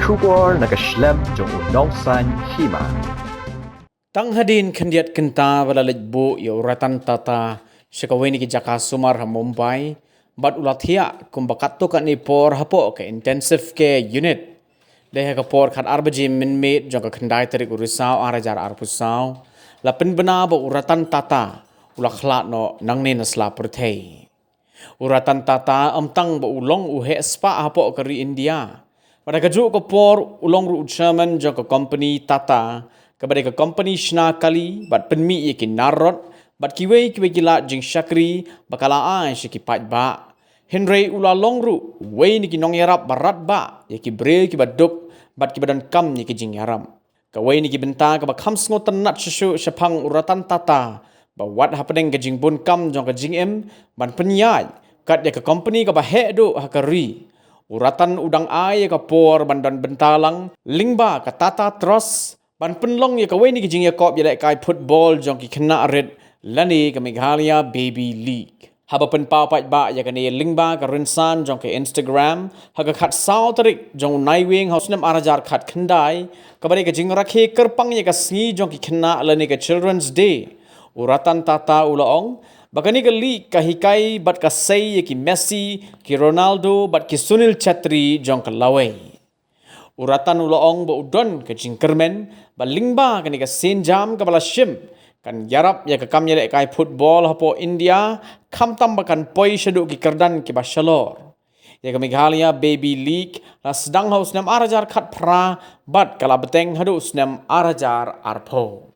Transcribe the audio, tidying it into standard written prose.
Shubor nakaslem jong unongsan hima. Tanghadin kandiat kenta balalajbo uratan tata syakaweni ki Jaka Sumar ha Mumbai bat ulathia kumbakato kan ni por hapo ke intensive care unit leha ka por khat arbaji minmit jong ka khandai tarik urisau arajar arpusau lapin bena ba uratan tata ulakhla no nangne nasla purthei uratan tata amtang ba ulong uhe spa hapo kari India pada kaju ko por ulong ru chairman jong ka company tata kepada ke company shna kali bat penmi ye ki narot bat kiwe kila jing syakri bakala ai shiki pat ba henry ula longru we ni ki nong yarap barat ba ye ki bre ki baduk bat ki badan kam ni ki jing yaram ka we ni ki benta ka ba kham sngo tanat shu shapang uratan tata ba wat happening ke jing bun kam jong ka jing em ban penyai kat ye ke company ka ba he do hakari uratan udang ai ka por bandan bentalang lingba ka tata trust ban penlong ye kawai ni kijing ye kop ye dai kai football jong ki khna red lani ka Meghalaya baby league haba pen pa pat ba ye kani lingba ka rinsan jong ke Instagram haga khat saw tarik jong naiwing house nam arajar khat khandai kabare ka jing rakhe kerpang ye ka sngi jong ki khna lani ka children's day uratan tata ulaong bakani ka league ka hikai bat ka sei ye ki Messi ki Ronaldo bat ki Sunil Chetri jong ka lawai uratan ulaong ba udon ke jingkermen ba lingba kani ka senjam ka bala shim kan yarap ya ka kam ya kai football hapo India kham tam bakan poi shadu ki kardan ki bashalor ya ka Meghalaya baby league la sedang haus nam arajar khat phra bat kala beteng hadu snam arajar arpho